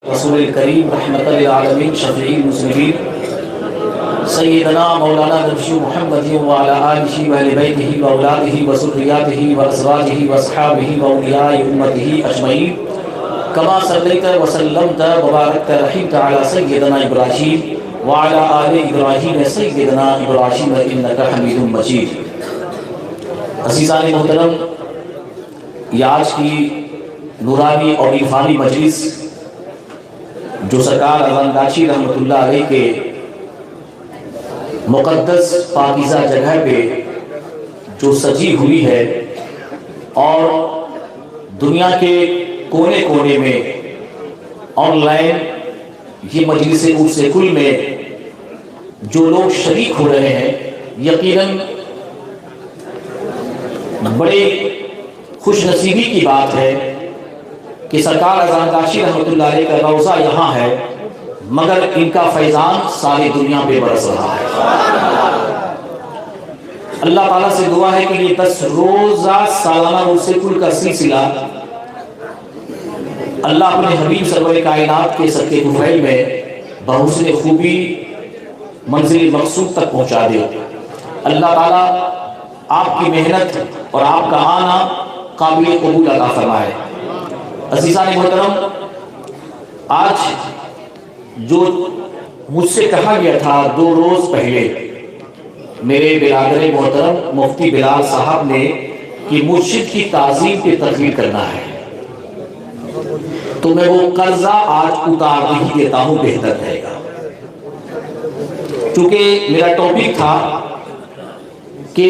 رسول الکریم رحمۃ للعالمین شفیع المذنبین سیدنا مولانا نبی محمد وعلی آلہ واہل بیتہ واولادہ وذریاتہ وازواجہ واصحابہ واولیاء امتہ اجمعین کما صلیت وسلمت وبارکت رحمت علی سیدنا ابراہیم وعلی آل ابراہیم سیدنا ابراہیم انک حمید مجید۔ عزیزان محترم، یہ آج کی نورانی اور عرفانی مجلس جو سرکار اذان گاچی رحمۃ اللہ علیہ کے مقدس پاکیزہ جگہ پہ جو سجی ہوئی ہے اور دنیا کے کونے کونے میں آن لائن یہ مجلس عرس کل میں جو لوگ شریک ہو رہے ہیں، یقیناً بڑے خوش نصیبی کی بات ہے کہ سرکار اذان گاچی رحمۃ اللہ علیہ کا روضہ یہاں ہے، مگر ان کا فیضان ساری دنیا پہ برس رہا ہے۔ اللہ تعالیٰ سے دعا ہے کہ یہ 10 روزہ سالانہ عرس کل کا سلسلہ اللہ اپنے حبیب سرور کائنات کے صدقے طفیل میں بحسن خوبی منزل مقصود تک پہنچا دے۔ اللہ تعالیٰ آپ کی محنت اور آپ کا آنا قابل قبول عطا فرمائے۔ عزیزان محترم، آج جو مجھ سے کہا گیا تھا 2 روز پہلے میرے برادر محترم مفتی بلال صاحب نے کہ مرشد کی تعظیم پہ تقریر کرنا ہے، تو میں وہ قرضہ آج اتار نہیں دیتا ہوں، بہتر رہے گا۔ چونکہ میرا ٹاپک تھا کہ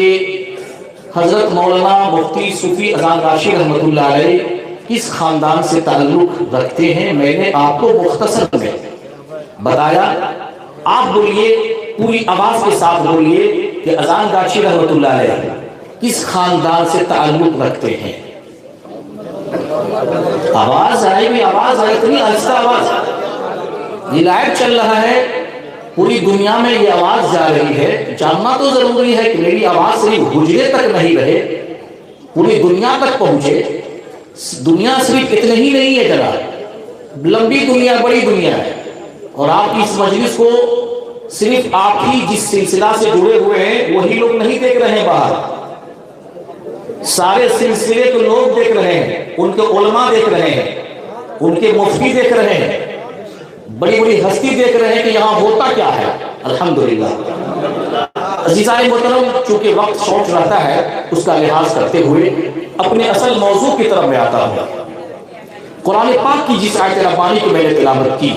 حضرت مولانا مفتی صوفی اذان گاچی رحمۃ اللہ علیہ کس خاندان سے تعلق رکھتے ہیں۔ میں نے آپ کو مختصر میں بتایا، آپ بولیے، پوری آواز کے ساتھ بولیے کہ اذان گاچی رحمۃ اللہ علیہ کس خاندان سے تعلق رکھتے ہیں۔ آواز آئے گی، آواز آئے، اتنی آہستہ آواز، یہ لائیو چل رہا ہے، پوری دنیا میں یہ آواز جا رہی ہے۔ جاننا تو ضروری ہے کہ میری آواز صرف حجرے تک نہیں رہے، پوری دنیا تک پہنچے۔ دنیا صرف اتنے ہی نہیں ہے جناب، لمبی دنیا، بڑی دنیا ہے، اور آپ کی اس مجلس کو صرف آپ ہی جس سلسلہ سے جڑے ہوئے ہیں وہی لوگ نہیں دیکھ رہے ہیں، باہر سارے سلسلے کے لوگ دیکھ رہے ہیں، ان کے علماء دیکھ رہے ہیں، ان کے مفتی دیکھ رہے ہیں، بڑی بڑی ہستی دیکھ رہے ہیں کہ یہاں ہوتا کیا ہے۔ الحمدللہ۔ عزیزائے محترم، چونکہ وقت شارٹ رہتا ہے، اس کا لحاظ کرتے ہوئے اپنے اصل موضوع کی طرف میں آتا ہوں۔ قرآن پاک کی جس آیت ربانی کو میں نے تلاوت کی،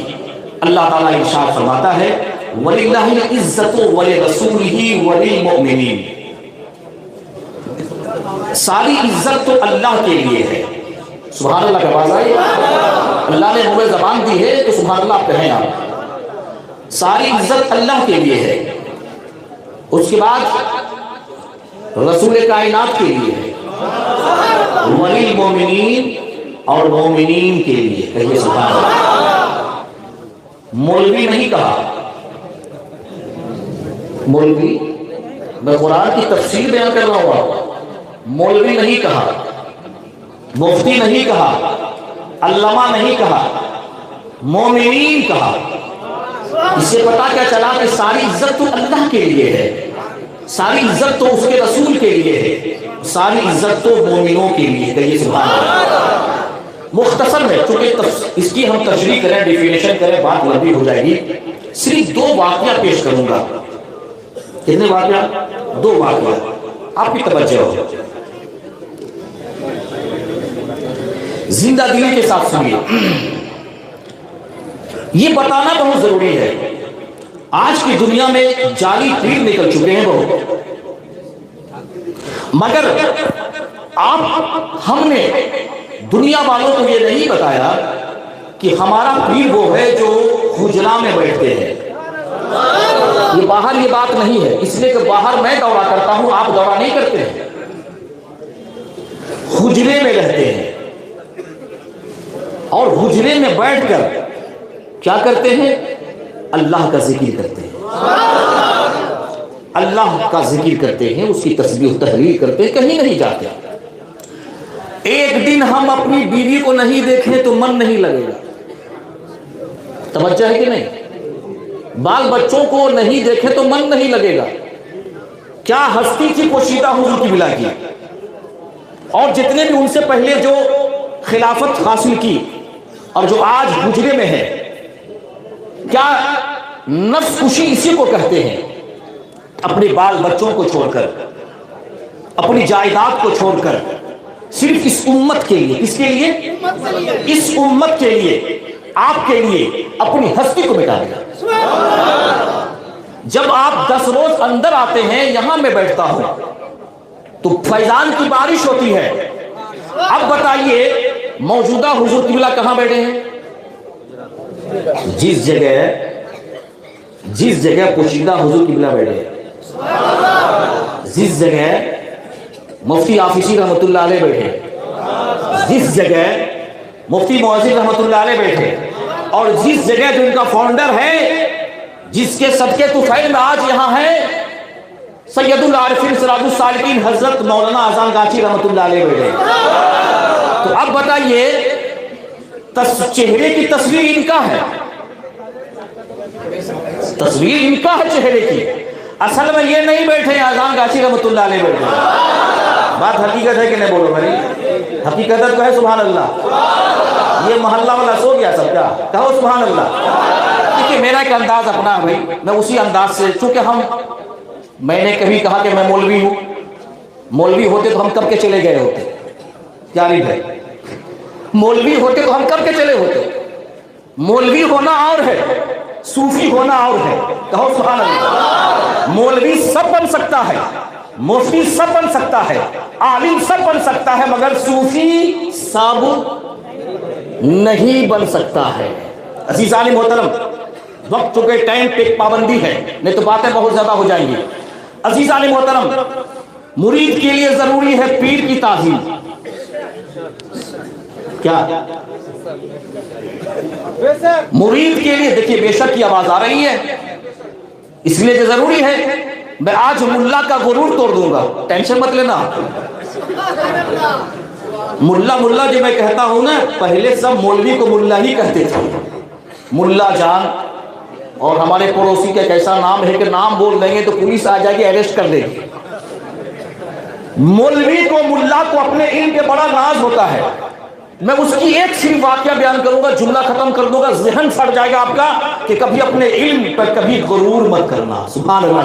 اللہ تعالیٰ ارشاد فرماتا ہے وَلِلَّهِ الْعِزَّةُ وَلِرَسُولِهِ وَلِلْمُؤْمِنِينَ، ساری عزت تو اللہ کے لیے ہے۔ سبحان اللہ کا آواز آئی، اللہ نے ہمیں زبان دی ہے تو سبحان اللہ کہیں آپ، ساری عزت اللہ کے لیے ہے، اس کے بعد رسول کائنات کے لیے ہے، وَلِلْمُؤْمِنِينَ، اور مومنین کے لیے، کہیے سبحان اللہ۔ مولوی نہیں کہا، مولوی، میں قرآن کی تفسیر بیان کر رہا ہوں، مولوی نہیں کہا، مفتی نہیں کہا، علامہ نہیں کہا، مومنین کہا۔ اس سے پتہ کیا چلا کہ ساری عزت تو اللہ کے لیے ہے، ساری عزت تو اس کے رسول کے لیے ہے، ساری عزت تو مومنوں کے لیے، کہیے سبحان اللہ۔ مختصر میں، چونکہ اس کی ہم تشریح کریں، ڈیفینیشن کریں، بات لمبی ہو جائے گی، صرف 2 واقعہ پیش کروں گا۔ کتنے واقعہ؟ 2 واقعہ، آپ کی توجہ ہو، زندہ دلی کے ساتھ سنیے۔ یہ بتانا بہت ضروری ہے، آج کی دنیا میں جعلی پیر نکل چکے ہیں بہت، مگر ہم نے دنیا والوں کو یہ نہیں بتایا کہ ہمارا پیر وہ ہے جو حجرہ میں بیٹھتے ہیں۔ یہ باہر یہ بات نہیں ہے، اس لیے کہ باہر میں دورہ کرتا ہوں، آپ دورہ نہیں کرتے ہیں، حجرے میں رہتے ہیں، اور حجرے میں بیٹھ کر کیا کرتے ہیں؟ اللہ کا ذکر کرتے ہیں، اللہ کا ذکر کرتے ہیں، اس کی تسبیح و تحلیل کرتے ہیں، کہیں نہیں جاتے۔ ایک دن ہم اپنی بیوی کو نہیں دیکھیں تو من نہیں لگے گا، توجہ ہے کہ نہیں؟ بال بچوں کو نہیں دیکھے تو من نہیں لگے گا. کیا ہستی تھی پوشیدہ حضور کی بلا کی, اور جتنے بھی ان سے پہلے جو خلافت حاصل کی اور جو آج حجرے میں ہے, کیا نفس کشی اسی کو کہتے ہیں. اپنے بال بچوں کو چھوڑ کر, اپنی جائیداد کو چھوڑ کر, صرف اس امت کے لیے, کس کے لیے؟ اس امت کے لیے, آپ کے لیے اپنی ہستی کو مٹا دیا. جب آپ 10 روز اندر آتے ہیں, یہاں میں بیٹھتا ہوں تو فیضان کی بارش ہوتی ہے. اب بتائیے موجودہ حضور قبلہ کہاں بیٹھے ہیں؟ جس جگہ پوشیدہ حضور قبلہ بیٹھے ہیں, جس جگہ مفتی آفیسی رحمت اللہ علیہ بیٹھے, جس جگہ مفتی معزز رحمت اللہ علیہ بیٹھے, اور جس جگہ جو ان کا فاؤنڈر ہے, جس کے صدقے طفیل میں آج یہاں ہے سید العارفین سراج السالکین حضرت مولانا اذان گاچی رحمت اللہ علیہ بیٹھے. تو اب بتائیے چہرے کی تصویر ان کا ہے, تصویر ان کا ہے چہرے کی, اصل میں یہ نہیں بیٹھے اذان گاچی رحمت اللہ علیہ بیٹھے. بات حقیقت ہے کہ نہیں؟ بولو بھائی, حقیقت تو ہے. سبحان اللہ. یہ محلہ والا سو گیا سب کا, کہو سبحان اللہ. کیونکہ میرا ایک انداز اپنا ہے بھائی, میں اسی انداز سے, چونکہ میں نے کبھی کہا کہ میں مولوی ہوں, مولوی ہوتے تو ہم کب کے چلے گئے ہوتے, کیا نہیں بھائی؟ مولوی ہوتے تو ہم کب کے چلے ہوتے. مولوی ہونا اور ہے, صوفی ہونا اور ہے. کہو سبحان اللہ. مولوی سب بن سکتا ہے, مفتی سب بن سکتا ہے, عالم سب بن سکتا ہے, مگر صوفی سب نہیں بن سکتا ہے. عزیز عالم محترم, وقت کے ٹائم پہ ایک پابندی ہے, نہیں تو باتیں بہت زیادہ ہو جائیں گی. عزیز عالم محترم, مرید کے لیے ضروری ہے پیر کی تعظیم. کیا مرید کے لیے؟ دیکھیے بے شک کی آواز آ رہی ہے, اس لیے کہ ضروری ہے. میں آج ملا کا غرور توڑ دوں گا, ٹینشن مت لینا. ملا جو میں کہتا ہوں نا, پہلے سب مولوی کو ملا ہی کہتے تھے, ملا جان. اور ہمارے پڑوسی کا ایسا نام ہے کہ نام بول دیں گے تو پولیس آ جائے گی, اریسٹ کر دے گی. مولوی کو, ملا کو اپنے علم پہ بڑا ناز ہوتا ہے. میں اس کی ایک صرف واقعہ بیان کروں گا, جملہ ختم کر دوں گا, ذہن پھٹ جائے گا آپ کا کہ کبھی اپنے علم پر کبھی غرور مت کرنا. سبحان اللہ.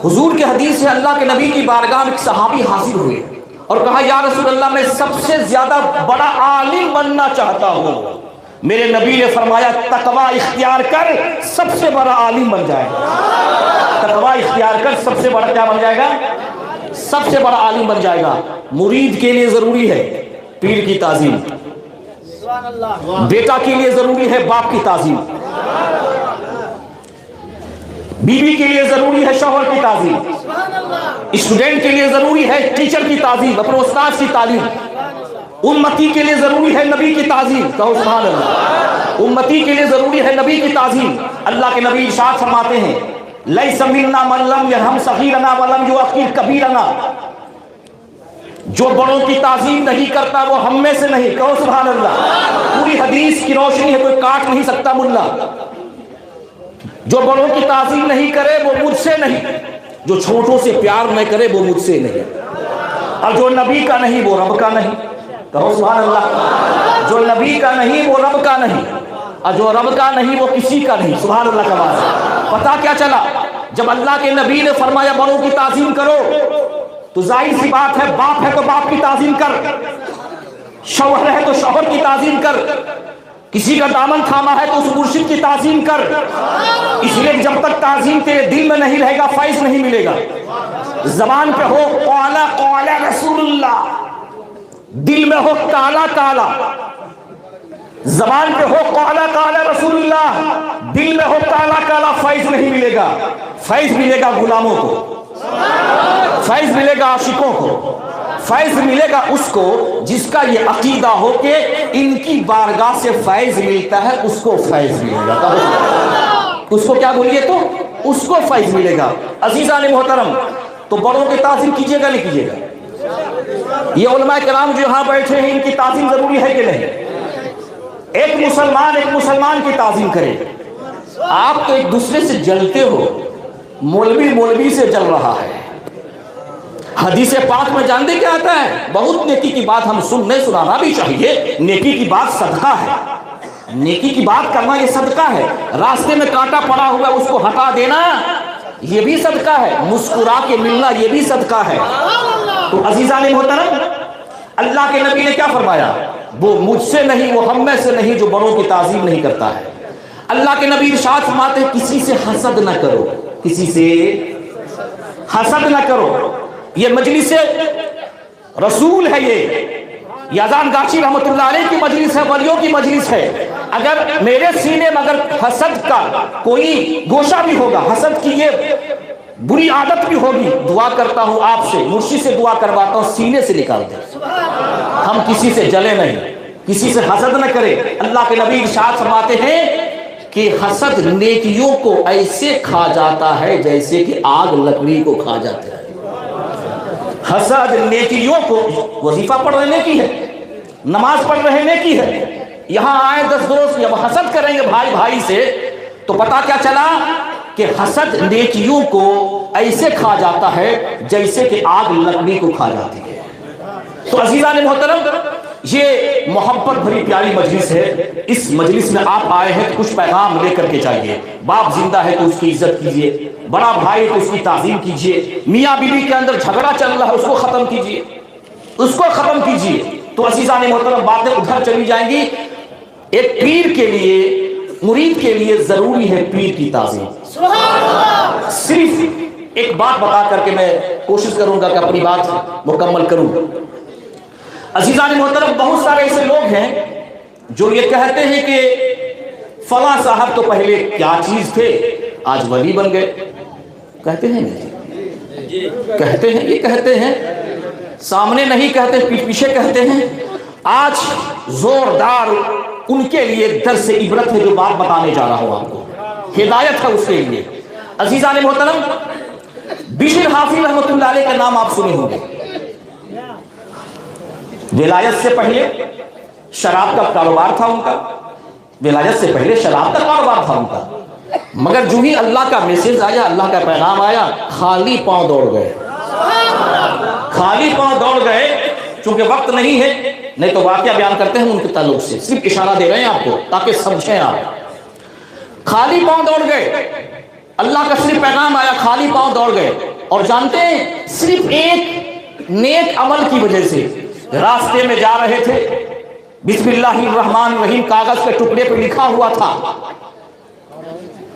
حضور کے حدیث ہے, اللہ کے نبی کی بارگاہ میں ایک صحابی حاضر ہوئے اور کہا یا رسول اللہ, میں سب سے زیادہ بڑا عالم بننا چاہتا ہوں. میرے نبی نے فرمایا تقوی اختیار کر, سب سے بڑا عالم بن جائے گا. تقوی اختیار کر, سب سے بڑا کیا بن جائے گا؟ سب سے بڑا عالم بن جائے گا. مرید کے لیے ضروری ہے پیر کی تعظیم, بیٹا کے لیے ضروری ہے باپ کی تعظیم, بیوی کے لیے ضروری ہے شوہر کی تعظیم, اسٹوڈنٹ کے لیے ضروری ہے ٹیچر کی تعظیم, اپنے استاد کی تعلیم. امتی کے لیے ضروری ہے نبی کی تعظیم. کہو سبحان اللہ. امتی کے لیے ضروری ہے نبی کی تعظیم. اللہ کے نبی ارشاد فرماتے ہیں لیس منا من لم یرحم صغیرنا ولم یوقر کبیرنا, جو بڑوں کی تعظیم نہیں کرتا وہ ہم میں سے نہیں. کہو سبحان اللہ. پوری حدیث کی روشنی ہے, کوئی کاٹ نہیں سکتا ملا. جو بڑوں کی تعظیم نہیں کرے وہ مجھ سے نہیں, جو چھوٹوں سے پیار نہ کرے وہ مجھ سے نہیں, اور جو نبی کا نہیں وہ رب کا نہیں. کہو سبحان اللہ. جو نبی کا نہیں وہ رب کا نہیں, اور جو رب کا نہیں وہ کسی کا نہیں. سبحان اللہ کا بات. پتا کیا چلا؟ جب اللہ کے نبی نے فرمایا بڑوں کی تعظیم کرو, تو ظاہر سی بات ہے, باپ ہے تو باپ کی تعظیم کر, شوہر ہے تو شوہر کی تعظیم کر, کسی کا دامن تھاما ہے تو اس مرشد کی تعظیم کر. اس لیے جب تک تعظیم تیرے دل میں نہیں رہے گا فیض نہیں ملے گا. زبان پہ ہو قال قال رسول اللہ, دل میں ہو کالا کالا. زبان پہ ہو قال قال رسول اللہ, دل میں ہو کالا کالا, فیض نہیں ملے گا. فیض ملے گا غلاموں کو, فیض ملے گا عاشقوں کو, فیض ملے گا اس کو جس کا یہ عقیدہ ہو کہ ان کی بارگاہ سے فیض ملتا ہے, اس کو فیض ملے گا. اس کو کیا بولیے تو اس کو فیض ملے گا. عزیزان محترم, تو بڑوں کی تعظیم کیجیے گا نہیں کیجیے گا؟ یہ علماء کرام جو یہاں بیٹھے ہیں ان کی تعظیم ضروری ہے کہ نہیں؟ ایک مسلمان کی تعظیم کرے. آپ تو ایک دوسرے سے جلتے ہو. مولوی سے جل رہا ہے. حدیث پاک میں جانتے کیا آتا ہے؟ بہت نیکی کی بات ہم سنانا بھی چاہیے. نیکی کی بات صدقہ ہے. نیکی کی بات کرنا یہ صدقہ ہے. راستے میں کانٹا پڑا ہوا ہے اس کو ہٹا دینا یہ بھی صدقہ ہے. مسکرا کے ملنا یہ بھی صدقہ ہے. تو عزیزان محترم اللہ کے نبی نے کیا فرمایا؟ وہ مجھ سے نہیں، وہ ہم میں سے نہیں جو بڑوں کی تعظیم نہیں کرتا ہے. اللہ کے نبی ارشاد فرماتے ہیں کسی سے حسد نہ کرو. کسی سے حسد نہ کرو. یہ مجلس رسول ہے. یہ اذان گاچھی رحمت اللہ علیہ کی مجلس ہے، ولیوں کی مجلس ہے. اگر میرے سینے میں اگر حسد کا کوئی گوشہ بھی ہوگا، حسد کی یہ بری عادت بھی ہوگی، دعا کرتا ہوں آپ سے، مرشد سے دعا کرواتا ہوں سینے سے نکال دیں. ہم کسی سے جلے نہیں، کسی سے حسد نہ کرے. اللہ کے نبی ارشاد فرماتے ہیں کہ حسد نیکیوں کو ایسے کھا جاتا ہے جیسے کہ آگ لکڑی کو کھا جاتا ہے. حسد نیکیوں کو، وظیفہ پڑھ رہنے کی ہے، نماز پڑھ رہنے کی ہے، یہاں آئے 10 دوست جب حسد کریں گے بھائی سے تو پتا کیا چلا کہ حسد نیکیوں کو ایسے کھا جاتا ہے جیسے کہ آگ لکڑی کو کھا جاتی ہے. تو عزیزان محترم یہ محبت بھری پیاری مجلس ہے. اس مجلس میں آپ آئے ہیں تو کچھ پیغام لے کر کے چاہیے. باپ زندہ ہے تو اس کی عزت کیجیے، بڑا بھائی تو اس کی تعظیم کیجیے، میاں بیوی کے اندر جھگڑا چل رہا ہے اس کو ختم کیجیے، اس کو ختم کیجیے. تو عزیزان محترم باتیں ادھر چلی جائیں گی. ایک پیر کے لیے، مرید کے لیے ضروری ہے پیر کی تعظیم. صرف ایک بات بتا کر کے میں کوشش کروں گا کہ اپنی بات مکمل کروں. عزیزان محترم بہت سارے ایسے لوگ ہیں جو یہ کہتے ہیں کہ فلاں صاحب تو پہلے کیا چیز تھے آج ولی بن گئے. کہتے ہیں کہتے ہیں یہ کہتے ہیں، سامنے نہیں کہتے، پیچھے کہتے ہیں. آج زوردار ان کے لیے درس عبرت ہے جو بات بتانے جا رہا ہوں آپ کو، ہدایت ہے اس کے لیے. عزیزان محترم بشر حافظ رحمۃ اللہ علیہ کا نام آپ سنے ہوں گے. ولایت سے پہلے شراب کا کاروبار تھا ان کا. ولایت سے پہلے شراب کا کاروبار تھا ان کا، مگر جو ہی اللہ کا میسج آیا، اللہ کا پیغام آیا، خالی پاؤں دوڑ گئے. خالی پاؤں دوڑ گئے. چونکہ وقت نہیں ہے نہیں تو واقعہ بیان کرتے ہیں ان کے تعلق سے، صرف اشارہ دے رہے ہیں آپ کو تاکہ سمجھیں آپ. خالی پاؤں دوڑ گئے. اللہ کا صرف پیغام آیا، خالی پاؤں دوڑ گئے. اور جانتے ہیں صرف ایک نیک عمل کی وجہ سے راستے میں جا رہے تھے، بسم اللہ الرحمن الرحیم کاغذ کے ٹکڑے پہ لکھا ہوا تھا،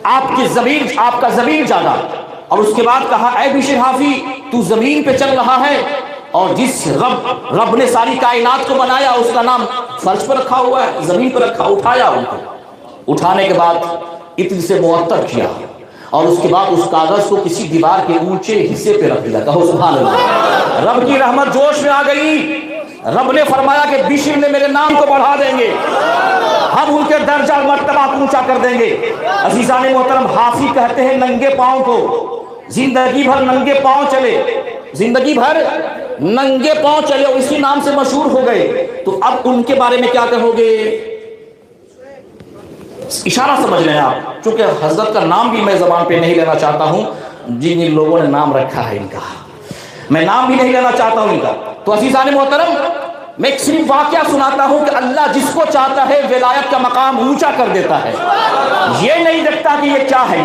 آپ کا ضمیر جاگا اور اس کے بعد کہا اے بشر حافظ تو زمین پہ چل رہا ہے اور جس رب نے ساری کائنات کو بنایا اس کا نام فرش پر رکھا ہوا ہے، زمین پر رکھا. اٹھایا ان کو، اٹھانے کے بعد عطر سے معطر کیا اور اس کے بعد اس کاغذ کو کسی دیوار کے اونچے حصے پہ رکھ دیا. کہو سبحان اللہ. رب کی رحمت جوش میں آ گئی. رب نے فرمایا کہ بشر نے میرے نام کو بڑھا دیں گے، ہم ان کے درجہ مرتبہ اونچا کر دیں گے. عزیزان محترم حافظ کہتے ہیں ننگے پاؤں کو زندگی بھر ننگے پاؤں چلے، زندگی بھر ننگے پاؤں چلے اور اسی نام سے مشہور ہو گئے. تو اب ان کے بارے میں کیا کہو گے؟ اشارہ سمجھ لیں آپ، چونکہ حضرت کا نام بھی میں زبان پہ نہیں لینا چاہتا ہوں، جن لوگوں نے نام رکھا ہے ان کا میں نام بھی نہیں لینا چاہتا ہوں ان کا. تو عزیزان محترم میں ایک صرف واقعہ سناتا ہوں کہ اللہ جس کو چاہتا ہے ولایت کا مقام اونچا کر دیتا ہے. یہ نہیں دیکھتا کہ یہ کیا ہے،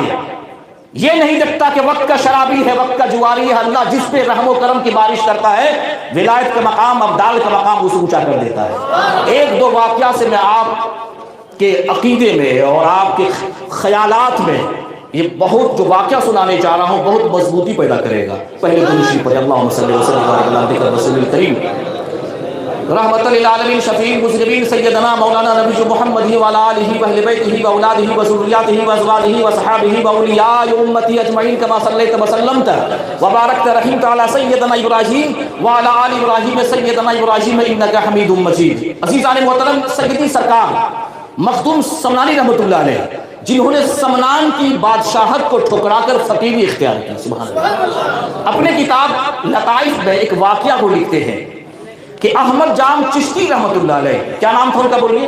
یہ نہیں دیکھتا کہ وقت کا شرابی ہے، وقت کا جواری ہے. اللہ جس پہ رحم و کرم کی بارش کرتا ہے ولایت کا مقام، ابدال کا مقام اسے اونچا کر دیتا ہے. ایک دو واقعہ سے میں آپ کے عقیدے میں اور آپ کے خیالات میں یہ بہت جو واقعہ سنانے جا رہا ہوں بہت مضبوطی پیدا کرے گا. پہلے درود شریف پڑھیں. اللہم صلی وسلم علی رسول الکریم رحمت للعالمین شفیع المذنبین سیدنا مولانا نبی محمد وعلی آلہ واہل بیتہ واولادہ وذریاتہ وازواجہ وصحابہ واولیاء امتی اجمعین کما صلیت وسلمت وبارکت رحمت علی سیدنا ابراہیم وعلی آل ابراہیم سیدنا ابراہیم انک حمید مجید. عزیزان محترم سیدی سرکار مخدوم سمنانی رحمۃ اللہ علیہ جنہوں نے سمنان کی بادشاہت کو ٹھکرا کر فقیری اختیار کی، سبحان اللہ، اپنے کتاب لطائف میں ایک واقعہ کو لکھتے ہیں کہ احمد جام چشتی رحمۃ اللہ علیہ، کیا نام تھا ان کا بولیے؟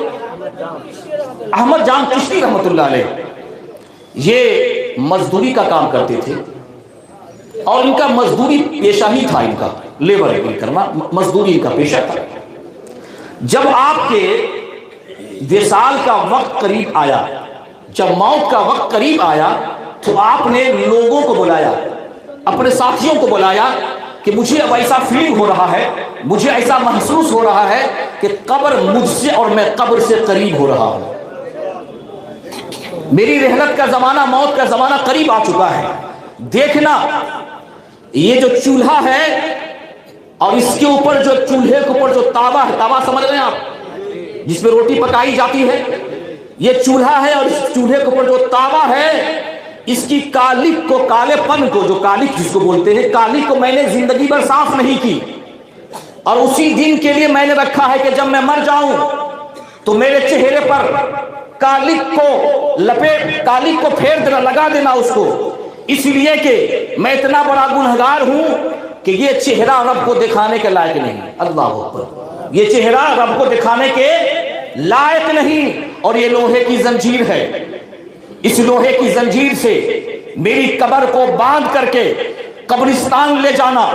احمد جان چشتی رحمۃ اللہ علیہ یہ مزدوری کا کام کرتے تھے اور ان کا مزدوری پیشہ ہی تھا، ان کا لیبر کرنا مزدوری ان کا پیشہ تھا۔ جب آپ کے وصال کا وقت قریب آیا، جب موت کا وقت قریب آیا تو آپ نے لوگوں کو بلایا، اپنے ساتھیوں کو بلایا کہ مجھے اب ایسا فیل ہو رہا ہے، مجھے ایسا محسوس ہو رہا ہے کہ قبر مجھ سے اور میں قبر سے قریب ہو رہا ہوں، میری رحلت کا زمانہ، موت کا زمانہ قریب آ چکا ہے۔ دیکھنا یہ جو چولہا ہے اور اس کے اوپر جو چولہے کے اوپر جو توا ہے، توا سمجھ رہے ہیں آپ، جس میں روٹی پکائی جاتی ہے، یہ چولہا ہے اور اس چولہے کے اوپر جو توا ہے، اس کی کالک کو، کالے پن کو، جو کالک جس کو بولتے ہیں، کالک کو میں نے زندگی بھر صاف نہیں کی اور اسی دن کے لیے میں نے رکھا ہے کہ جب میں مر جاؤں تو میرے چہرے پر کالک کو لپیٹ، کالک کو پھیر دینا، لگا دینا اس کو، اس لیے کہ میں اتنا بڑا گنہگار ہوں کہ یہ چہرہ رب کو دکھانے کے لائق نہیں۔ اللہ اکبر، یہ چہرہ رب کو دکھانے کے لائق نہیں، اور یہ لوہے کی زنجیر ہے، اس لوہے کی زنجیر سے میری قبر کو باندھ کر کے قبرستان لے جانا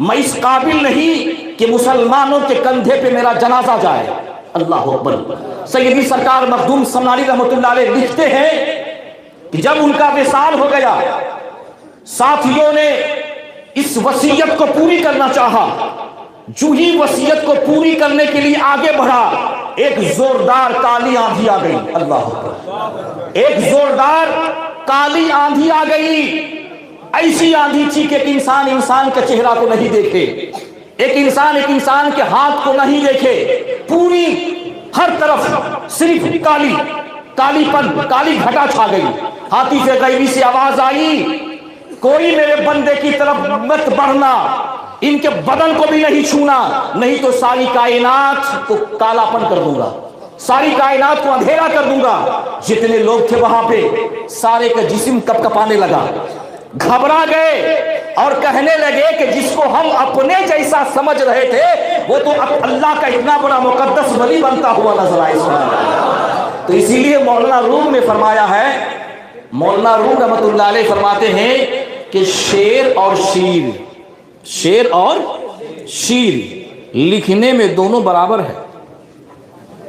میں اس قابل نہیں کہ مسلمانوں کے کندھے پہ میرا جنازہ جائے۔ اللہ اکبر۔ سیدی سرکار مخدوم سمنانی رحمۃ اللہ علیہ لکھتے ہیں کہ جب ان کا وصال ہو گیا، ساتھیوں نے اس وصیت کو پوری کرنا چاہا، جو ہی وصیت کو پوری کرنے کے لیے آگے بڑھا، ایک زوردار کالی آندھی آ گئی۔ اللہ اکبر، ایک زوردار کالی آندھی آ گئی، ایسی آندھی تھی کہ ایک انسان انسان کے چہرہ کو نہیں دیکھے، ایک انسان کے ہاتھ کو نہیں دیکھے، پوری ہر طرف صرف کالی گھٹا چھا گئی۔ ہاتھی سے غیبی سے آواز آئی، کوئی میرے بندے کی طرف مت بڑھنا، ان کے بدن کو بھی نہیں چھونا، نہیں تو ساری کائنات کو کالا پن کر دوں گا، ساری کائنات کو اندھیرا کر دوں گا۔ جتنے لوگ تھے وہاں پہ سارے کا جسم کپ کپانے لگا، گھبرا گئے اور کہنے لگے کہ جس کو ہم اپنے جیسا سمجھ رہے تھے وہ تو اللہ کا اتنا بڑا مقدس ولی بنتا ہوا نظر آئے۔ تو اسی لیے مولانا روم نے فرمایا ہے، مولانا روم رحمۃ اللہ علیہ فرماتے ہیں کہ شعر اور شیر لکھنے میں دونوں برابر ہے۔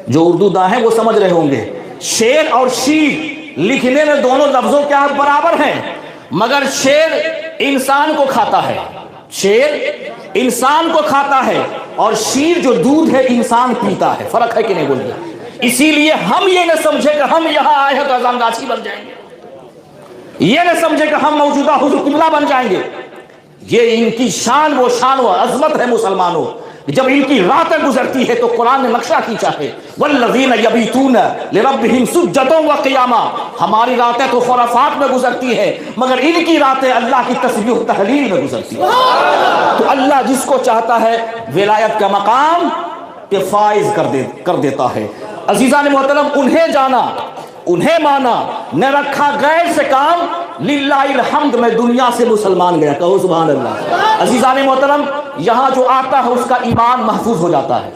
جو اردو داں ہیں وہ سمجھ رہے ہوں گے، شعر اور شیر لکھنے میں دونوں لفظوں کیا برابر ہیں، مگر شعر انسان کو کھاتا ہے، شعر انسان کو کھاتا ہے اور شیر جو دودھ ہے انسان پیتا ہے۔ فرق ہے کہ نہیں بولتے؟ اسی لیے ہم یہ نہ سمجھے کہ ہم یہاں آئے ہیں تو اذان گاچھی بن جائیں گے، یہ نہ سمجھے کہ ہم موجودہ حضور قبلہ بن جائیں گے۔ یہ ان کی شان و عظمت ہے مسلمانوں، جب ان کی راتیں گزرتی ہے تو قرآن نے نقشہ کھینچا ہے، والذین یبیتون لربہم سجدا وقیاما۔ ہماری راتیں تو خرافات میں گزرتی ہیں، مگر ان کی راتیں اللہ کی تسبیح و تہلیل میں گزرتی ہیں۔ تو اللہ جس کو چاہتا ہے ولایت کا مقام پہ فائز کر دیتا ہے۔ عزیزان محترم، انہیں جانا، انہیں مانا، نہ رکھا غیر سے کام، للہ الحمد میں دنیا سے مسلمان گیا، کہو سبحان اللہ۔ عزیزان محترم، یہاں جو آتا ہے اس کا ایمان محفوظ ہو جاتا ہے،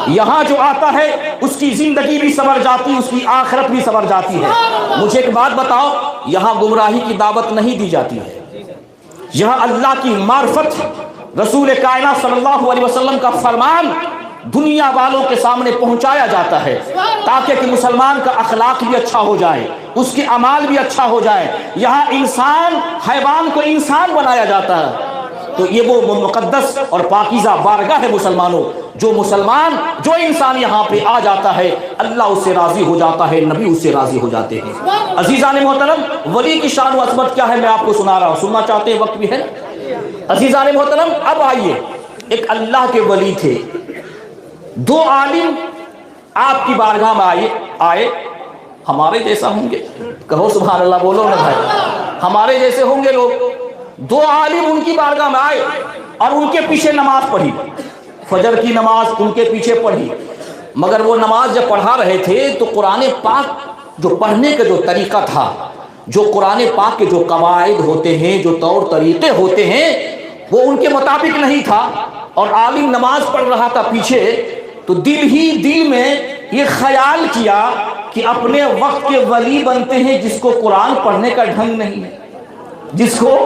یہاں جو آتا ہے اس کی زندگی بھی سنور جاتی، اس کی آخرت بھی سنور جاتی ہے۔ مجھے ایک بات بتاؤ، یہاں گمراہی کی دعوت نہیں دی جاتی ہے، یہاں اللہ کی معرفت، رسول کائنات صلی اللہ علیہ وسلم کا فرمان دنیا والوں کے سامنے پہنچایا جاتا ہے تاکہ کہ مسلمان کا اخلاق بھی اچھا ہو جائے، اس کے اعمال بھی اچھا ہو جائے۔ یہاں انسان، حیوان کو انسان بنایا جاتا ہے۔ تو یہ وہ مقدس اور پاکیزہ بارگاہ ہے مسلمانوں، جو مسلمان، جو انسان یہاں پہ آ جاتا ہے اللہ اس سے راضی ہو جاتا ہے، نبی اس سے راضی ہو جاتے ہیں۔ عزیزان محترم، ولی کی شان و عظمت کیا ہے میں آپ کو سنا رہا ہوں، سننا چاہتے ہیں؟ وقت بھی ہے۔ عزیزان محترم، اب آئیے، ایک اللہ کے ولی تھے، دو عالم آپ کی بارگاہ میں آئے، ہمارے جیسا ہوں گے، کہو سبحان اللہ، بولو نا بھائی، ہمارے جیسے ہوں گے لوگ۔ دو عالم ان کی بارگاہ میں آئے اور ان کے پیچھے نماز پڑھی، فجر کی نماز ان کے پیچھے پڑھی، مگر وہ نماز جب پڑھا رہے تھے تو قرآن پاک جو پڑھنے کا جو طریقہ تھا، جو قرآن پاک کے جو قواعد ہوتے ہیں، جو طور طریقے ہوتے ہیں، وہ ان کے مطابق نہیں تھا، اور عالم نماز پڑھ رہا تھا پیچھے، تو دل ہی دل میں یہ خیال کیا کہ اپنے وقت کے ولی بنتے ہیں جس کو قرآن پڑھنے کا ڈھنگ نہیں ہے، جس کو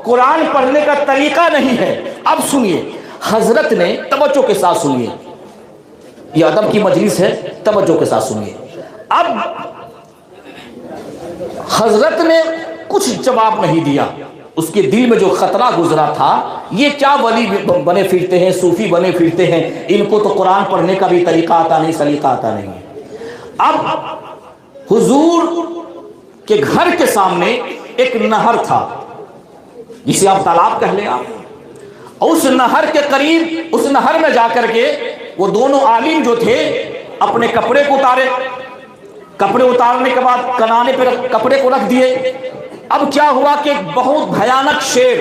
قرآن پڑھنے کا طریقہ نہیں ہے۔ اب سنیے، حضرت نے توجہ کے ساتھ سنیے، یہ ادب کی مجلس ہے، توجہ کے ساتھ سنیے۔ اب حضرت نے کچھ جواب نہیں دیا، اس کے دل میں جو خطرہ گزرا تھا، یہ کیا ولی بنے پھرتے ہیں، صوفی بنے پھرتے ہیں، ان کو تو قرآن پڑھنے کا بھی طریقہ آتا نہیں، سلیقہ آتا نہیں۔ اب حضور کے گھر کے سامنے ایک نہر تھا، جسے آپ تالاب کہہ لیں آپ، اور اس نہر کے قریب، اس نہر میں جا کر کے وہ دونوں عالم جو تھے اپنے کپڑے کو اتارے، کپڑے اتارنے کے بعد کنانے پہ کپڑے کو رکھ دیے۔ اب کیا ہوا کہ ایک بہت بھیانک شیر،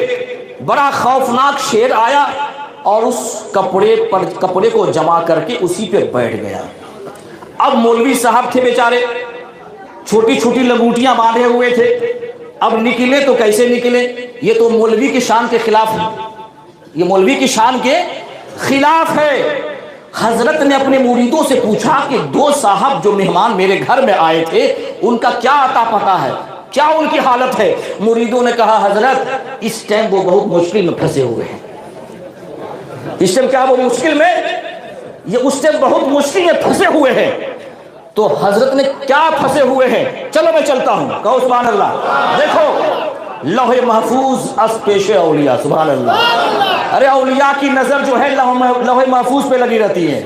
بڑا خوفناک شیر آیا اور اس کپڑے کو جما کر کے اسی پہ بیٹھ گیا۔ اب مولوی صاحب تھے بیچارے، چھوٹی چھوٹی لنگوٹیاں باندھے ہوئے تھے، اب نکلے تو کیسے نکلے؟ یہ تو مولوی کی شان کے خلاف ہے، یہ مولوی کی شان کے خلاف ہے۔ حضرت نے اپنے مریدوں سے پوچھا کہ دو صاحب جو مہمان میرے گھر میں آئے تھے ان کا کیا عطا پتہ ہے، کیا ان کی حالت ہے؟ مریدوں نے کہا حضرت اس ٹائم وہ بہت مشکل میں پھنسے ہوئے ہیں۔ اس ٹائم کیا وہ مشکل میں، یہ اس ٹائم بہت مشکل میں پھنسے ہوئے ہیں۔ تو حضرت نے کیا پھنسے ہوئے ہیں؟ چلو میں چلتا ہوں، کہو سبحان اللہ۔ دیکھو لوح محفوظ از پیش اولیاء، سبحان اللہ۔ ارے اولیاء کی نظر جو ہے لوح محفوظ پہ لگی رہتی ہے،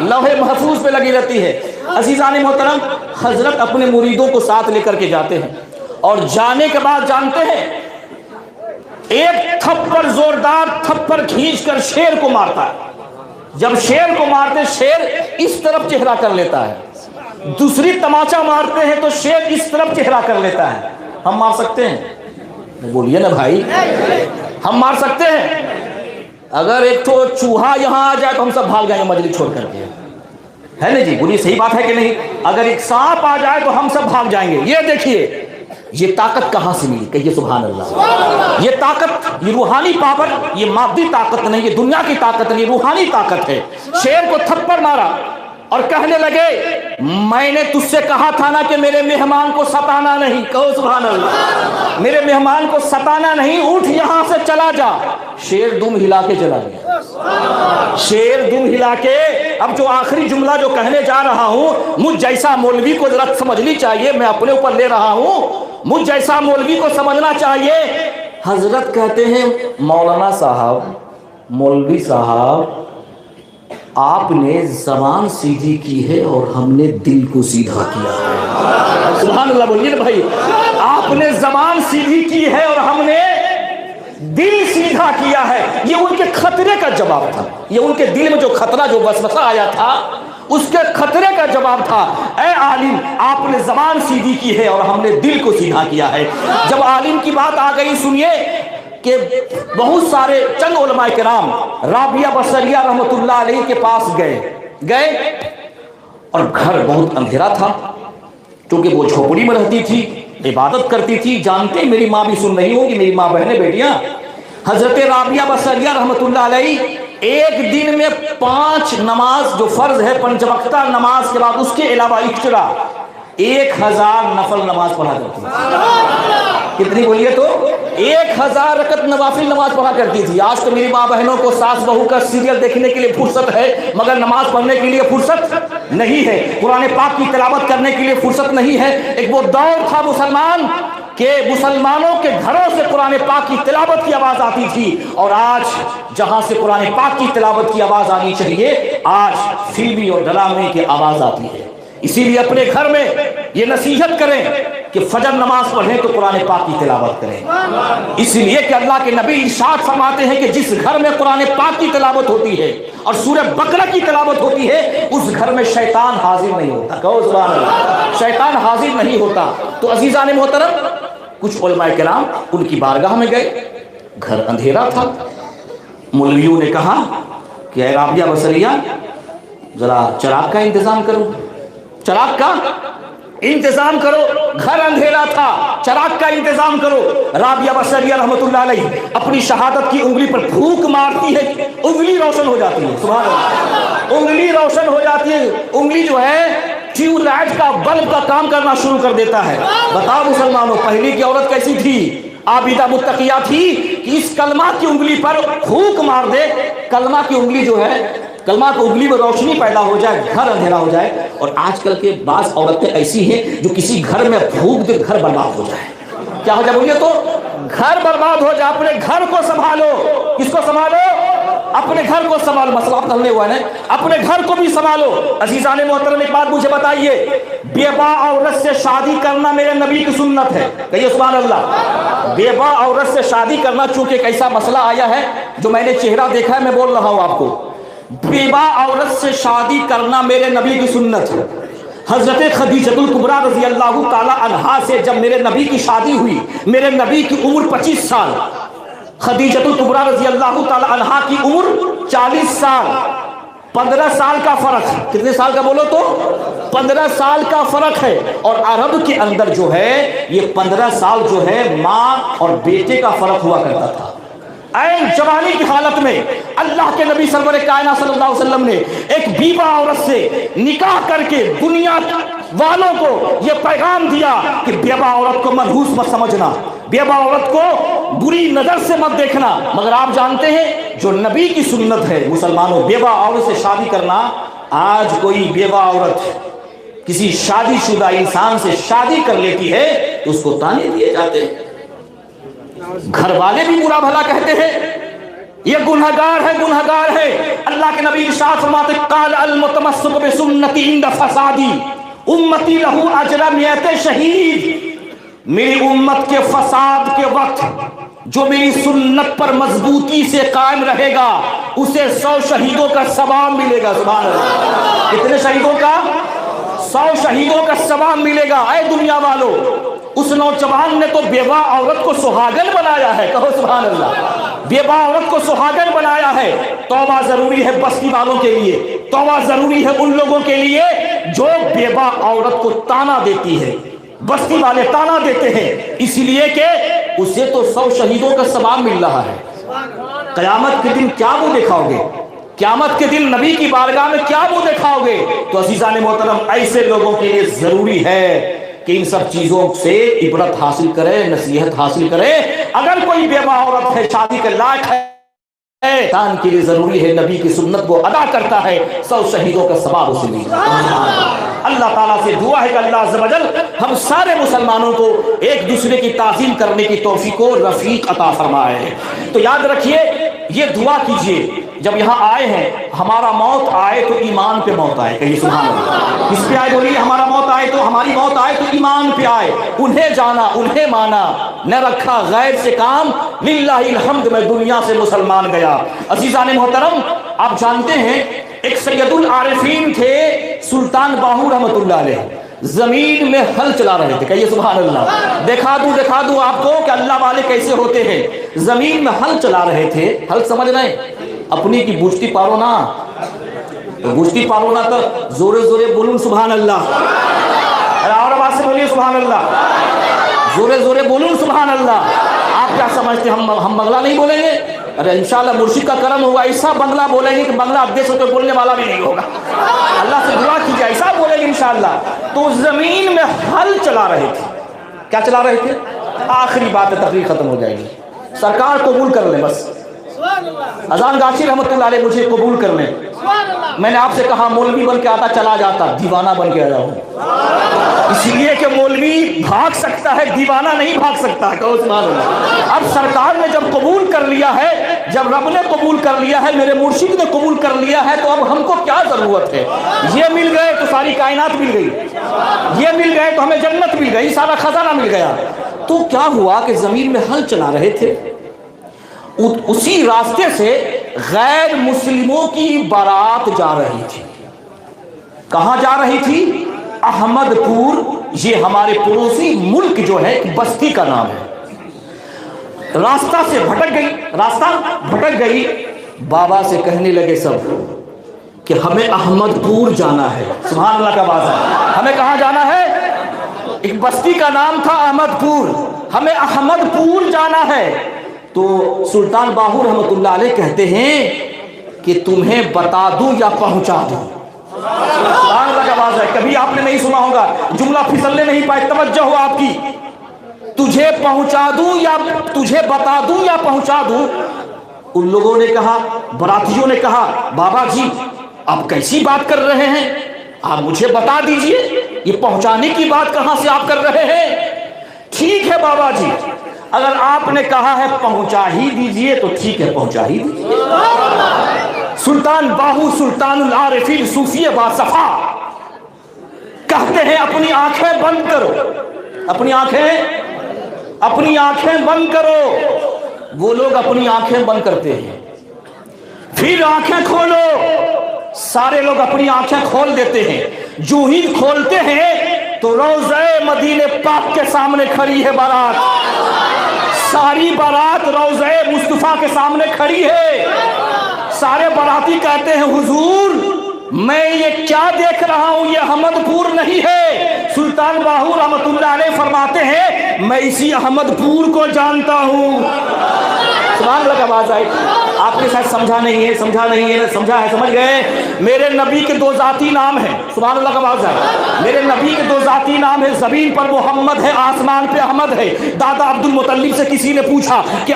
لوح محفوظ پہ لگی رہتی ہے۔ عزیزان محترم، حضرت اپنے مریدوں کو ساتھ لے کر کے جاتے ہیں، اور جانے کے بعد جانتے ہیں ایک تھپڑ، زوردار تھپڑ کھینچ کر شیر کو مارتا ہے۔ جب شیر کو مارتے شیر اس طرف چہرہ کر لیتا ہے، دوسری تماچا مارتے ہیں تو شیر اس طرف چہرہ کر لیتا ہے۔ ہم مار سکتے ہیں؟ بولیے نا بھائی، ہم مار سکتے ہیں؟ اگر ایک تو چوہا یہاں آ جائے تو ہم سب بھاگ جائیں گے مجلس چھوڑ کر کے، ہے نا جی؟ بولیے صحیح بات ہے کہ نہیں؟ اگر ایک سانپ آ جائے تو ہم سب بھاگ جائیں گے۔ یہ دیکھیے یہ طاقت کہاں سے ملی، کہیے سبحان اللہ۔ یہ طاقت، یہ روحانی پاور، یہ مادی طاقت نہیں، یہ دنیا کی طاقت نہیں، روحانی طاقت ہے۔ شیر کو تھپڑ مارا اور کہنے لگے میں نے تجھ سے کہا تھا نا کہ میرے مہمان کو ستانا نہیں، کہو سبحان اللہ، میرے مہمان کو ستانا نہیں، اٹھ یہاں سے چلا جا۔ شیر دم ہلا کے چلا گیا، شیر دم ہلا کے۔ اب جو آخری جملہ جو کہنے جا رہا ہوں، مجھ جیسا مولوی کو ذرا سمجھنی چاہیے، میں اپنے اوپر لے رہا ہوں، مجھ جیسا مولوی کو سمجھنا چاہیے۔ حضرت کہتے ہیں مولانا صاحب، مولوی صاحب، آپ نے زبان سیدھی کی ہے اور ہم نے دل کو سیدھا کیا ہے۔ سبحان اللہ بولیے نا بھائی، آپ نے زبان سیدھی کی ہے اور ہم نے دل سیدھا کیا ہے۔ یہ ان کے خطرے کا جواب تھا، یہ ان کے دل میں جو خطرہ، جو وسوسہ آیا تھا، اس کے خطرے کا جواب تھا۔ اے عالم، آپ نے زبان سیدھی کی ہے اور ہم نے دل کو سیدھا کیا ہے۔ جب عالم کی بات آ گئی، سنیے کہ بہت سارے چند علماء کرام رابعہ بصریہ رحمۃ اللہ علیہ کے پاس گئے اور گھر بہت اندھیرا تھا، کیونکہ وہ جھوپڑی میں رہتی تھی، عبادت کرتی تھی۔ جانتے میری ماں بھی سن رہی ہوگی، میری ماں بہنیں بیٹیاں، حضرت رابعہ بصریہ رحمۃ اللہ علیہ ایک دن میں 5 نماز جو فرض ہے، 5 وقتہ نماز کے بعد اس کے علاوہ ایکسٹرا 1000 نفل نماز پڑھا کرتی تھی۔ کتنی بولیے تو 1000 رکعت نوافل نماز پڑھا کرتی تھی۔ آج تو میری ماں بہنوں کو ساس بہو کا سیریل دیکھنے کے لیے فرصت ہے، مگر نماز پڑھنے کے لیے فرصت نہیں ہے، قرآن پاک کی تلاوت کرنے کے لیے فرصت نہیں ہے۔ ایک وہ دور تھا مسلمان کہ مسلمانوں کے گھروں سے قرآن پاک کی تلاوت کی آواز آتی تھی، اور آج جہاں سے قرآن پاک کی تلاوت کی آواز آنی چاہیے، آج فلمی اور ڈرامے کی آواز آتی ہے۔ اسی لیے اپنے گھر میں یہ نصیحت کریں کہ فجر نماز پڑھیں تو قرآن پاک کی تلاوت کریں، اس لیے کہ اللہ کے نبی ارشاد فرماتے ہیں کہ جس گھر میں قرآن پاک کی تلاوت ہوتی ہے اور سورہ بقرہ کی تلاوت ہوتی ہے، اس گھر میں شیطان حاضر نہیں ہوتا۔ کہو سبحان اللہ، شیطان حاضر نہیں ہوتا۔ تو عزیزان محترم، کچھ علماء کرام ان کی بارگاہ میں گئے، گھر اندھیرا تھا۔ مولویوں نے کہا کہ اے رابعہ بصریہ، ذرا چراغ کا انتظام کرو، چراغ کا انتظام کرو، گھر اندھیرا تھا، چراغ کا انتظام کرو۔ رابعہ بصریہ رحمۃ اللہ علیہ اپنی شہادت کی انگلی پر پھونک مارتی ہے، انگلی روشن ہو جاتی ہے۔ سبحان اللہ، انگلی روشن ہو جاتی ہے، انگلی جو ہے ٹیوب لائٹ کا بلب کا کام کرنا شروع کر دیتا ہے۔ بتاؤ مسلمانوں، پہلی کی عورت کیسی تھی؟ عابدہ متقیہ تھی کہ اس کلمہ کی انگلی پر پھونک مار دے، کلمہ کی انگلی جو ہے، کلمہ کی انگلی میں روشنی پیدا ہو جائے، گھر اندھیرا ہو جائے۔ اور آج کل کے بعض عورتیں ایسی ہیں جو کسی گھر میں پھونک دے گھر برباد ہو جائے۔ کیا ہو جائے بولیے تو؟ گھر برباد ہو جائے۔ اپنے گھر کو سنبھالو۔ کس کو سنبھالو؟ اپنے گھر کو سنبھالو۔ مسئلہ آپ حل نہیں ہوا ہے، اپنے گھر کو بھی سنبھالو۔ عزیزان محترم، ایک بات مجھے بتائیے، بیوہ عورت سے شادی کرنا میرے نبی کی سنت ہے، کہیے سبحان اللہ۔ بیوہ عورت سے شادی کرنا چونکہ ایک ایسا مسئلہ آیا ہے جو میں نے چہرہ دیکھا ہے، میں بول رہا ہوں آپ کو، بیوہ عورت سے شادی کرنا میرے نبی کی سنت ہے۔ حضرت خدیجہ الکبریٰ رضی اللہ تعالی عنہا سے جب میرے نبی کی شادی ہوئی، میرے نبی کی عمر 25 سال، خدیجہ الکبریٰ رضی اللہ تعالی عنہا کی عمر 40 سال، 15 سال کا فرق۔ کتنے سال کا بولو تو؟ 15 سال کا فرق ہے۔ اور عرب کے اندر جو ہے یہ 15 سال جو ہے ماں اور بیٹے کا فرق ہوا کرتا تھا۔ عین جوانی کی حالت میں اللہ کے نبی سرور کائنات صلی اللہ علیہ وسلم نے ایک بیوہ عورت سے نکاح کر کے دنیا والوں کو یہ پیغام دیا کہ بیوہ عورت کو منحوس مت سمجھنا، بیوہ عورت کو بری نظر سے مت دیکھنا۔ مگر آپ جانتے ہیں جو نبی کی سنت ہے مسلمانوں، بیوہ عورت سے شادی کرنا، آج کوئی بیوہ عورت کسی شادی شدہ انسان سے شادی کر لیتی ہے تو اس کو تانے دیے جاتے ہیں، گھر والے بھی برا بھلا کہتے ہیں، یہ گنہگار ہے، گنہگار ہے۔ اللہ کے نبی ارشاد فرماتے قال المتمسک بسنتی عند فسادی امتی لہو اجر میت شہید، میری امت کے فساد کے وقت جو میری سنت پر مضبوطی سے قائم رہے گا اسے 100 شہیدوں کا ثواب ملے گا۔ سبحان اللہ۔ کتنے شہیدوں کا؟ 100 شہیدوں کا ثواب ملے گا۔ اے دنیا والو، اس نوجوان نے تو بیوہ عورت کو سہاگن بنایا ہے، کہو سبحان اللہ۔ بیوہ عورت کو سہاگن بنایا ہے۔ توبہ ضروری ہے بستی والوں کے لیے، توبہ ضروری ہے ان لوگوں کے لیے جو بیوہ عورت کو تانا دیتی ہے۔ بستی والے تانا دیتے ہیں اس لیے کہ اسے تو 100 شہیدوں کا ثواب مل رہا ہے۔ قیامت کے دن کیا منہ دکھاؤ گے؟ قیامت کے دن نبی کی بارگاہ میں کیا منہ دکھاؤ گے؟ تو عزیزان محترم، ایسے لوگوں کے لیے ضروری ہے کہ ان سب چیزوں سے عبرت حاصل کرے، نصیحت حاصل کرے۔ اگر کوئی بیوہ عورت ہے، شادی کے لائق ہے، انسان کے لیے ضروری ہے نبی کی سنت کو ادا کرتا ہے، 100 شہیدوں کا ثواب اسے ملتا ہے۔ اللہ تعالیٰ سے دعا ہے کہ اللہ عز و جل ہم سارے مسلمانوں کو ایک دوسرے کی تعظیم کرنے کی توفیق و رفیق عطا فرمائے۔ تو یاد رکھیے، یہ دعا کیجئے جب یہاں آئے ہیں، ہمارا موت آئے تو ایمان پہ موت آئے، کہیے سبحان اللہ۔ کس پہ آئے بولیے؟ ہمارا موت آئے تو، ہماری موت آئے تو ایمان پہ آئے، انہیں جانا، انہیں مانا، نہ رکھا غیر سے کام، للہ الحمد میں دنیا سے مسلمان گیا۔ عزیزان محترم، آپ جانتے ہیں ایک سید العارفین تھے سلطان باہو رحمۃ اللہ علیہ، زمین میں ہل چلا رہے تھے، کہیے سبحان اللہ۔ دکھا دوں آپ کو کہ اللہ والے کیسے ہوتے ہیں۔ زمین میں ہل چلا رہے تھے، ہل سمجھ رہے ہیں؟ اپنی کی بوجھتی پارو نا، بوجھتی پارو نا تو زورے زورے بولوں سبحان اللہ۔ اور آواز سے بولیے سبحان اللہ، زورے زورے بولوں سبحان اللہ۔ آپ کیا سمجھتے ہیں ہم بنگلہ نہیں بولیں گے؟ ارے انشاءاللہ مرشد کا کرم ہوگا، ایسا بنگلہ بولیں گے کہ بنگلہ اب دیکھ سکتے بولنے والا بھی نہیں ہوگا۔ اللہ سے دعا کیجیے ایسا بولیں گے انشاءاللہ۔ تو زمین میں ہل چلا رہے تھے، کیا چلا رہے تھے؟ آخری بات ہے، تقریر ختم ہو جائے گی، سرکار قبول کر لیں بس۔ اذان گاشی رحمت اللہ علیہ مجھے قبول کر لیں۔ میں نے آپ سے کہا مولوی بن کے آتا چلا جاتا، دیوانہ بن کے آیا ہوں، اس لیے کہ مولوی بھاگ سکتا ہے، دیوانہ نہیں بھاگ سکتا، کہو سبحان اللہ۔ اب سرکار نے جب قبول کر لیا ہے، جب رب نے قبول کر لیا ہے، میرے مرشد نے قبول کر لیا ہے، تو اب ہم کو کیا ضرورت ہے؟ یہ مل گئے تو ساری کائنات مل گئی، یہ مل گئے تو ہمیں جنت مل گئی، سارا خزانہ مل گیا۔ تو کیا ہوا کہ زمین میں ہل چلا رہے تھے، اسی راستے سے غیر مسلموں کی بارات جا رہی تھی۔ کہاں جا رہی تھی؟ احمد پور، یہ ہمارے پڑوسی ملک جو ہے بستی کا نام ہے۔ راستہ سے بھٹک گئی، بابا سے کہنے لگے سب کہ ہمیں احمد پور جانا ہے۔ سبحان اللہ کا بات ہے، ہمیں کہاں جانا ہے؟ ایک بستی کا نام تھا احمد پور، ہمیں احمد پور جانا ہے۔ تو سلطان باہو رحمت اللہ علیہ کہتے ہیں کہ تمہیں بتا دوں یا پہنچا دوں. سبحان اللہ کا آواز ہے. کبھی آپ نے نہیں سنا ہوگا, جملہ پھسلنے نہیں پائے, توجہ ہو آپ کی. تجھے پہنچا دوں یا تجھے بتا دوں یا پہنچا دوں. ان لوگوں نے کہا, براتیوں نے کہا, بابا جی آپ کیسی بات کر رہے ہیں, آپ مجھے بتا دیجئے, یہ پہنچانے کی بات کہاں سے آپ کر رہے ہیں. ٹھیک ہے بابا جی, اگر آپ نے کہا ہے پہنچا ہی دیجئے تو ٹھیک ہے, پہنچا ہی دیجئے. سلطان باہو سلطان العارفین صوفی باصفا کہتے ہیں اپنی آنکھیں بند کرو, اپنی آنکھیں بند کرو. وہ لوگ اپنی آنکھیں بند کرتے ہیں, پھر آنکھیں کھولو. سارے لوگ اپنی آنکھیں کھول دیتے ہیں. جو ہی کھولتے ہیں تو روضہ مدینہ پاک کے سامنے کھڑی ہے بارات. ساری بارات روضہ مصطفیٰ کے سامنے کھڑی ہے. سارے باراتی کہتے ہیں حضور میں یہ کیا دیکھ رہا ہوں, یہ احمد پور نہیں ہے. سلطان باہو رحمۃ اللہ علیہ فرماتے ہیں میں اسی احمد پور کو جانتا ہوں. سبحان اللہ کا آواز آئی. آپ نے شاید سمجھا نہیں ہے, سمجھا ہے, سمجھ گئے. میرے نبی کے دو ذاتی نام ہیں. سبحان اللہ کا آواز ہے. میرے نبی کے دو ذاتی نام ہیں, زمین پر محمد ہے, آسمان پہ احمد ہے. دادا عبد المطلب سے کسی نے پوچھا کہ